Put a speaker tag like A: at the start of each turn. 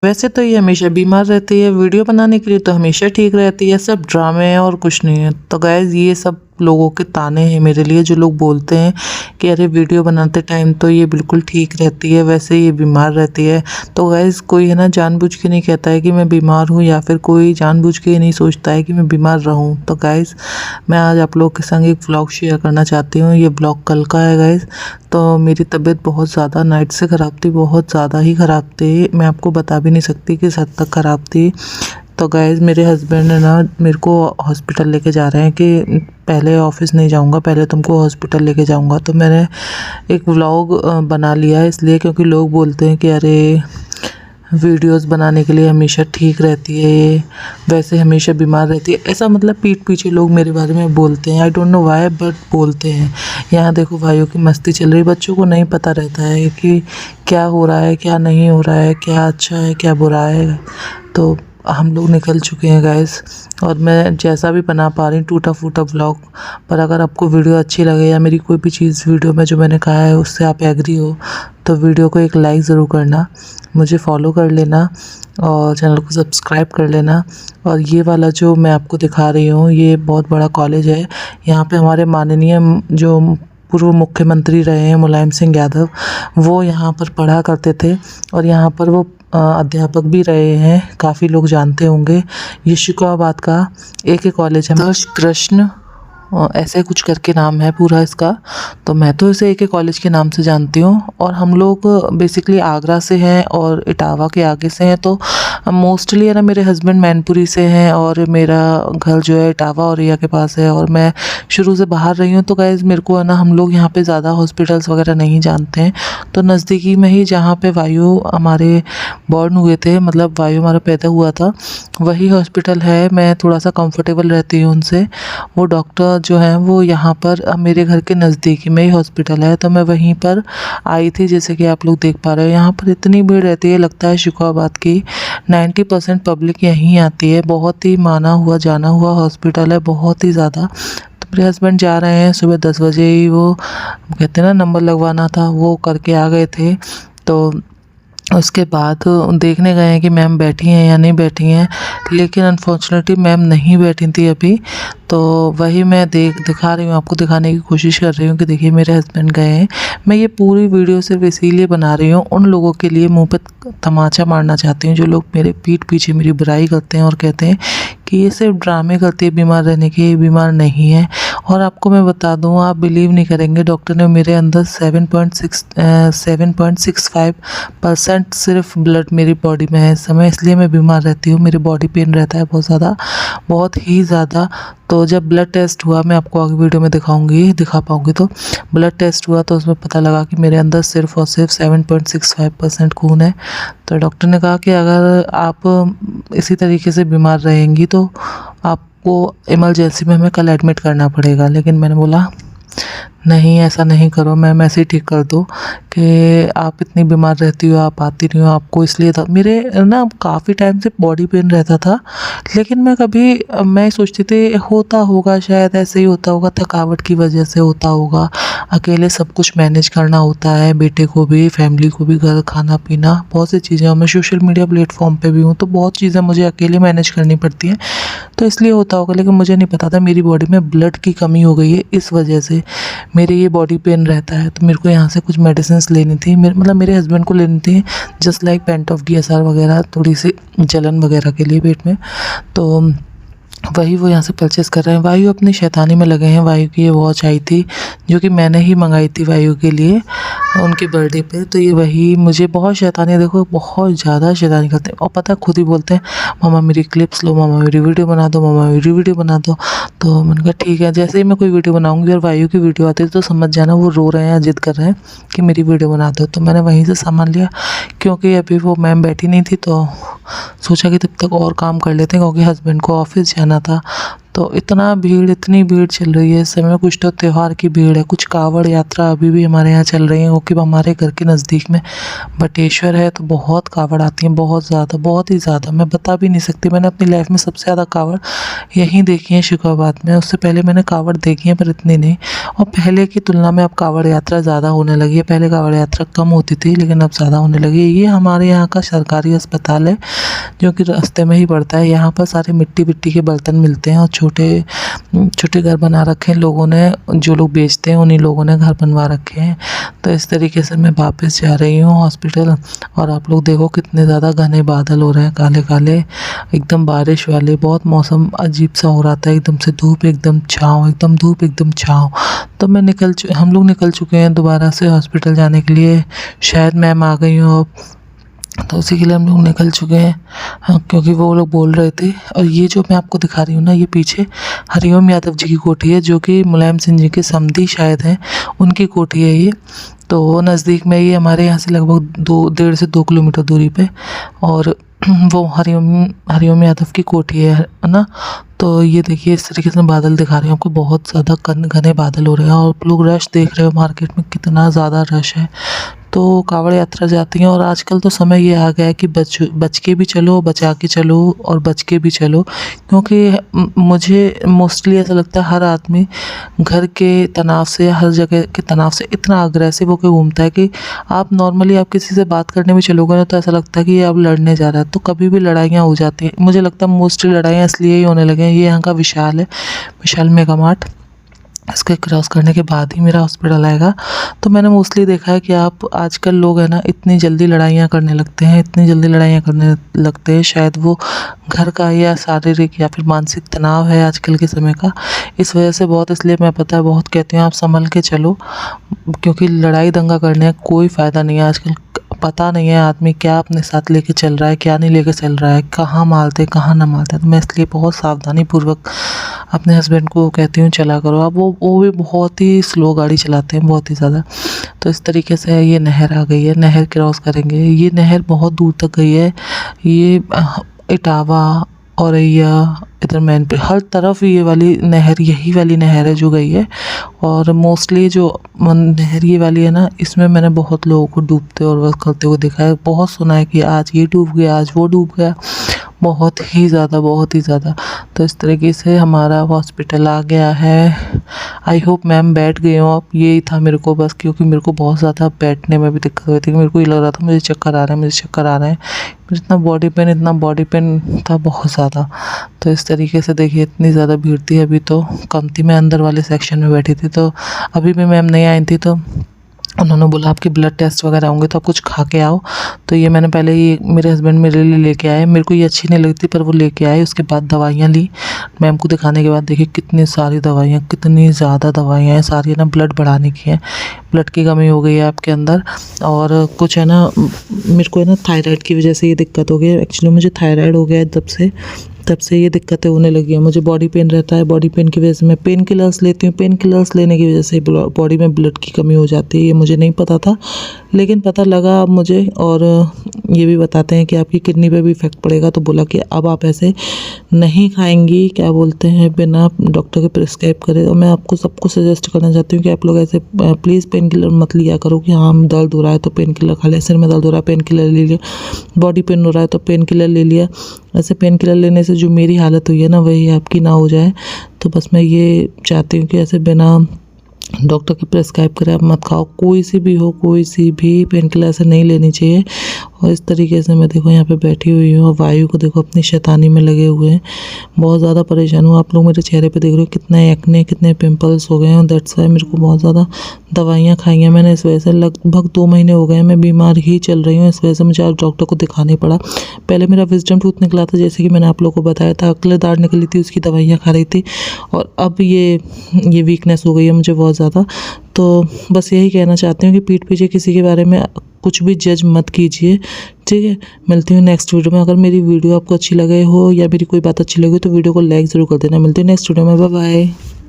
A: वैसे तो ये हमेशा बीमार रहती है, वीडियो बनाने के लिए तो हमेशा ठीक रहती है, सब ड्रामे हैं और कुछ नहीं है। तो गाइज़ ये सब लोगों के ताने हैं मेरे लिए, जो लोग बोलते हैं कि अरे वीडियो बनाते टाइम तो ये बिल्कुल ठीक रहती है, वैसे ये बीमार रहती है। तो गाइज़ कोई है ना जानबूझ के नहीं कहता है कि मैं बीमार हूँ, या फिर कोई जानबूझ के नहीं सोचता है कि मैं बीमार रहूँ। तो गाइज़ मैं आज आप लोगों के संग एक व्लॉग शेयर करना चाहती हूँ। ये व्लॉग कल का है गाइज़। तो मेरी तबीयत बहुत ज़्यादा नाइट से ख़राब थी, बहुत ज़्यादा ही ख़राब थी, मैं आपको बता भी नहीं सकती किस हद तक ख़राब थी। तो गाइज़ मेरे हस्बैंड है ना मेरे को हॉस्पिटल लेके जा रहे हैं कि पहले ऑफिस नहीं जाऊंगा, पहले तुमको हॉस्पिटल लेके जाऊंगा। तो मैंने एक व्लॉग बना लिया इसलिए क्योंकि लोग बोलते हैं कि अरे वीडियोस बनाने के लिए हमेशा ठीक रहती है ये, वैसे हमेशा बीमार रहती है, ऐसा मतलब पीठ पीछे लोग मेरे बारे में बोलते हैं। I don't know why but बोलते हैं। यहाँ देखो भाइयों की मस्ती चल रही, बच्चों को नहीं पता रहता है कि क्या हो रहा है क्या नहीं हो रहा है, क्या अच्छा है क्या बुरा है। तो हम लोग निकल चुके हैं गाइस, और मैं जैसा भी बना पा रही हूँ टूटा फूटा व्लॉग। पर अगर आपको वीडियो अच्छी लगे या मेरी कोई भी चीज़ वीडियो में जो मैंने कहा है उससे आप एग्री हो तो वीडियो को एक लाइक ज़रूर करना, मुझे फॉलो कर लेना और चैनल को सब्सक्राइब कर लेना। और ये वाला जो मैं आपको दिखा रही हूँ ये बहुत बड़ा कॉलेज है। यहाँ पे हमारे माननीय जो पूर्व मुख्यमंत्री रहे हैं मुलायम सिंह यादव, वो यहाँ पर पढ़ा करते थे और यहाँ पर वो अध्यापक भी रहे हैं। काफ़ी लोग जानते होंगे, ये शिकोहाबाद का एक कॉलेज है, कृष्ण ऐसे कुछ करके नाम है पूरा इसका। तो मैं तो इसे एक कॉलेज के नाम से जानती हूँ। और हम लोग बेसिकली आगरा से हैं और इटावा के आगे से हैं। तो मोस्टली है ना मेरे हस्बैंड मैनपुरी से हैं और मेरा घर जो है इटावा और रिया के पास है, और मैं शुरू से बाहर रही हूँ। तो गाइज़ मेरे को है ना हम लोग यहाँ पे ज़्यादा हॉस्पिटल्स वगैरह नहीं जानते हैं, तो नज़दीकी में ही जहाँ पे वायु हमारे बॉर्न हुए थे, मतलब वायु हमारा पैदा हुआ था, वही हॉस्पिटल है। मैं थोड़ा सा कंफर्टेबल रहती हूँ उनसे। वो डॉक्टर जो हैं वो यहाँ पर मेरे घर के नज़दीकी में ही हॉस्पिटल है, तो मैं वहीं पर आई थी। जैसे कि आप लोग देख पा रहे हो यहाँ पर इतनी भीड़ रहती है, लगता है शिकोहाबाद की 90% पब्लिक यहीं आती है। बहुत ही माना हुआ जाना हुआ हॉस्पिटल है, बहुत ही ज़्यादा। तो मेरे हस्बैंड जा रहे हैं, सुबह 10 बजे ही वो कहते हैं ना नंबर लगवाना था, वो करके आ गए थे। तो उसके बाद देखने गए हैं कि मैम बैठी हैं या नहीं बैठी हैं, लेकिन अनफॉर्चुनेटली मैम नहीं बैठी थी अभी। तो वही मैं दिखा रही हूँ, आपको दिखाने की कोशिश कर रही हूँ कि देखिए मेरे हस्बैंड गए हैं। मैं ये पूरी वीडियो सिर्फ इसीलिए बना रही हूँ, उन लोगों के लिए मुंह पे तमाचा मारना चाहती हूँ जो लोग मेरे पीठ पीछे मेरी बुराई करते हैं और कहते हैं कि ये सिर्फ ड्रामे करती है बीमार रहने के, ये बीमार नहीं है। और आपको मैं बता दूँ, आप बिलीव नहीं करेंगे, डॉक्टर ने मेरे अंदर 7.65% सिर्फ ब्लड मेरी बॉडी में है इस समय, इसलिए मैं बीमार रहती हूँ। मेरे बॉडी पेन रहता है बहुत ज़्यादा, बहुत ही ज़्यादा। तो जब ब्लड टेस्ट हुआ, मैं आपको आगे वीडियो में दिखा पाऊँगी, तो ब्लड टेस्ट हुआ तो उसमें पता लगा कि मेरे अंदर सिर्फ और सिर्फ 7.65% खून है। तो डॉक्टर ने कहा कि अगर आप इसी तरीके से बीमार रहेंगी तो आपको इमरजेंसी में हमें कल एडमिट करना पड़ेगा। लेकिन मैंने बोला नहीं, ऐसा नहीं करो मैम, ऐसे ही ठीक कर दो कि आप इतनी बीमार रहती हो, आप आती नहीं हो, आपको इसलिए था। मेरे ना काफ़ी टाइम से बॉडी पेन रहता था, लेकिन मैं सोचती थी होता होगा, शायद ऐसे ही होता होगा, थकावट की वजह से होता होगा, अकेले सब कुछ मैनेज करना होता है, बेटे को भी, फैमिली को भी, घर, खाना पीना, बहुत सी चीज़ें। और मैं सोशल मीडिया प्लेटफॉर्म पे भी हूँ, तो बहुत चीज़ें मुझे अकेले मैनेज करनी पड़ती हैं, तो इसलिए होता होगा। लेकिन मुझे नहीं पता था मेरी बॉडी में ब्लड की कमी हो गई है, इस वजह से मेरे ये बॉडी पेन रहता है। तो मेरे को यहाँ से कुछ मेडिसिन लेनी थी, मेरे हस्बैंड को लेनी थी, just like paint of DSR वगैरह, थोड़ी सी जलन वगैरह के लिए पेट में। तो वही वो यहाँ से परचेस कर रहे हैं। वायु अपनी शैतानी में लगे हैं। वायु की ये वॉच आई थी जो कि मैंने ही मंगाई थी वायु के लिए उनके बर्थडे पे। तो ये वही मुझे बहुत शैतानी, देखो बहुत ज़्यादा शैतानी करते हैं, और पता खुद ही बोलते हैं मामा मेरी क्लिप्स लो, मामा मेरी वीडियो बना दो, मामा मेरी वीडियो बना दो। तो मैंने कहा ठीक है। जैसे ही मैं कोई वीडियो बनाऊँगी और वायु की वीडियो आती है तो समझ जाना वो रो रहे हैं या जिद कर रहे हैं कि मेरी वीडियो बना दो। तो मैंने वहीं से सामान लिया, क्योंकि अभी वो मैम बैठी नहीं थी, तो सोचा कि तब तक और काम कर लेते हैं, क्योंकि हस्बैंड को ऑफिस जाना था। तो इतनी भीड़ चल रही है इस समय। कुछ तो त्यौहार की भीड़ है, कुछ कावड़ यात्रा अभी भी हमारे यहाँ चल रही है, क्योंकि हमारे घर के नज़दीक में बटेश्वर है, तो बहुत कावड़ आती हैं, बहुत ज़्यादा, बहुत ही ज़्यादा, मैं बता भी नहीं सकती। मैंने अपनी लाइफ में सबसे ज़्यादा कावड़ यहीं देखी है, शिकोहाबाद में। उससे पहले मैंने कावड़ देखी है पर इतनी नहीं, और पहले की तुलना में अब कावड़ यात्रा ज़्यादा होने लगी है। पहले कावड़ यात्रा कम होती थी, लेकिन अब ज़्यादा होने लगी है। ये हमारे यहाँ का सरकारी अस्पताल है, जो कि रास्ते में ही पड़ता है। यहाँ पर सारे मिट्टी के बर्तन मिलते हैं, और छोटे छोटे घर बना रखे हैं लोगों ने, जो लोग बेचते हैं उन्हीं लोगों ने घर बनवा रखे हैं। तो इस तरीके से मैं वापस जा रही हूँ हॉस्पिटल, और आप लोग देखो कितने ज़्यादा घने बादल हो रहे हैं, काले काले, एकदम बारिश वाले। बहुत मौसम अजीब सा हो रहा था, एकदम से धूप, एकदम छाँव, एकदम धूप, एकदम छाँव। तो हम लोग निकल चुके हैं दोबारा से हॉस्पिटल जाने के लिए। शायद मैम आ गई हूँ अब, तो उसी के लिए हम लोग निकल चुके हैं। हाँ, क्योंकि वो लोग बोल रहे थे। और ये जो मैं आपको दिखा रही हूँ ना, ये पीछे हरिओम यादव जी की कोठी है, जो कि मुलायम सिंह जी के समधी शायद हैं, उनकी कोठी है ये। तो नज़दीक में ये हमारे यहाँ से लगभग 1.5 से 2 किलोमीटर दूरी पे, और वो हरिओम यादव की कोठी है ना। तो ये देखिए इस तरीके से बादल दिखा रही हूँ आपको, बहुत ज़्यादा घने बादल हो रहे हैं, और आप लोग रश देख रहे हो मार्केट में कितना ज़्यादा रश है। तो कावड़ यात्रा जाती हैं, और आजकल तो समय ये आ गया है कि बच के भी चलो, बचा के चलो, और बच के भी चलो। क्योंकि मुझे मोस्टली ऐसा लगता है हर आदमी घर के तनाव से, हर जगह के तनाव से इतना अग्रेसिव होकर घूमता है कि आप नॉर्मली आप किसी से बात करने भी चलोगे ना, तो ऐसा लगता है कि ये अब लड़ने जा रहा है। तो कभी भी लड़ाइयाँ हो जाती हैं। मुझे लगता है मोस्टली लड़ाइयाँ इसलिए ही होने लगे हैं। ये यहाँ का विशाल है, विशाल मेगा मार्ट, इसके क्रॉस करने के बाद ही मेरा हॉस्पिटल आएगा। तो मैंने मोस्टली देखा है कि आप आजकल लोग हैं ना, इतनी जल्दी लड़ाइयाँ करने लगते हैं, इतनी जल्दी लड़ाइयाँ करने लगते हैं। शायद वो घर का या शारीरिक या फिर मानसिक तनाव है आजकल के समय का, इस वजह से बहुत। इसलिए मैं पता है बहुत कहती हूँ आप संभल के चलो, क्योंकि लड़ाई दंगा करने का कोई फ़ायदा नहीं है आजकल। पता नहीं है आदमी क्या अपने साथ लेके चल रहा है, क्या नहीं लेके चल रहा है, कहाँ मारते कहाँ ना मारते। तो मैं इसलिए बहुत सावधानी पूर्वक अपने हस्बैंड को कहती हूँ चला करो। अब वो भी बहुत ही स्लो गाड़ी चलाते हैं, बहुत ही ज़्यादा। तो इस तरीके से ये नहर आ गई है, नहर क्रॉस करेंगे। ये नहर बहुत दूर तक गई है, ये इटावा, औरैया, इधर मैन पे हर तरफ ये वाली नहर, यही वाली नहर है जो गई है। और मोस्टली जो नहर ये वाली है ना, इसमें मैंने बहुत लोगों को डूबते और वर्क करते हुए देखा है। बहुत सुना है कि आज ये डूब गया, आज वो डूब गया, बहुत ही ज़्यादा, बहुत ही ज़्यादा। तो इस तरीके से हमारा हॉस्पिटल आ गया है। आई होप मैम बैठ गए हो आप। यही था मेरे को बस, क्योंकि मेरे को बहुत ज़्यादा बैठने में भी दिक्कत हुई थी। मेरे को ये लग रहा था मुझे चक्कर आ रहा है, मुझे चक्कर आ रहे हैं। इतना बॉडी पेन था बहुत ज़्यादा। तो इस तरीके से देखिए इतनी ज़्यादा भीड़ थी। अभी तो कम थी, मैं अंदर वाले सेक्शन में बैठी थी। तो अभी भी मैम नहीं आई थी, तो उन्होंने बोला आपके ब्लड टेस्ट वगैरह होंगे तो आप कुछ खा के आओ। तो ये मैंने पहले ही, मेरे हस्बैंड मेरे लिए लेके आए। मेरे को ये अच्छी नहीं लगती, पर वो लेके आए। उसके बाद दवाइयाँ ली मैम को दिखाने के बाद। देखिए कितनी सारी दवाइयाँ, कितनी ज़्यादा दवाइयाँ हैं, सारी ना ब्लड बढ़ाने की हैं। ब्लड की कमी हो गई है आपके अंदर, और कुछ है ना, मेरे को है ना थायराइड की वजह से ये दिक्कत हो गई है। एक्चुअली मुझे थायराइड हो गया है तब से ये दिक्कतें होने लगी हैं। मुझे बॉडी पेन रहता है, बॉडी पेन की वजह से मैं पेन किलर्स लेती हूँ। पेन किलर्स लेने की वजह से बॉडी में ब्लड की कमी हो जाती है। ये मुझे नहीं पता था, लेकिन पता लगा अब मुझे। और ये भी बताते हैं कि आपकी किडनी पे भी इफ़ेक्ट पड़ेगा। तो बोला कि अब आप ऐसे नहीं खाएंगी, क्या बोलते हैं, बिना डॉक्टर के प्रिस्क्राइब करे। और मैं आपको सबको सजेस्ट करना चाहती हूँ कि आप लोग ऐसे प्लीज़ पेन किलर मत लिया करो कि हाँ दर्द हो रहा है तो पेन किलर खा लिया, सिर में दर्द हो रहा है पेन किलर ले लिया, बॉडी पेन हो रहा है तो पेन किलर ले लिया। ऐसे पेन किलर लेने से जो मेरी हालत हुई है ना, वही आपकी ना हो जाए। तो बस मैं ये चाहती हूँ कि ऐसे बिना डॉक्टर के प्रेस्क्राइब करे आप मत खाओ। कोई सी भी हो, कोई सी भी पेन किलर ऐसे नहीं लेनी चाहिए। और इस तरीके से मैं देखो यहाँ पे बैठी हुई हूँ, और वायु को देखो अपनी शैतानी में लगे हुए हैं। बहुत ज़्यादा परेशान हूँ। आप लोग मेरे चेहरे पे देख रहे हो कितने एक्ने, कितने पिंपल्स हो गए हैं। दैट्स वाई मेरे को बहुत ज़्यादा दवाइयाँ खाई हैं मैंने। इस वजह से लगभग 2 महीने हो गए हैं मैं बीमार ही चल रही हूँ। इस वजह से मुझे आज डॉक्टर को दिखाना ही पड़ा। पहले मेरा विजडम टूथ निकला था, जैसे कि मैंने आप लोगों को बताया था। अगले दाढ़ निकली थी, उसकी दवाइयाँ खा रही थी। और अब ये वीकनेस हो गई है मुझे बहुत ज़्यादा। तो बस यही कहना चाहती हूँ कि पीठ पीछे किसी के बारे में कुछ भी जज मत कीजिए, ठीक है। मिलती हूँ नेक्स्ट वीडियो में। अगर मेरी वीडियो आपको अच्छी लगे हो या मेरी कोई बात अच्छी लगी हो तो वीडियो को लाइक ज़रूर कर देना। मिलती हूँ नेक्स्ट वीडियो में। Bye bye.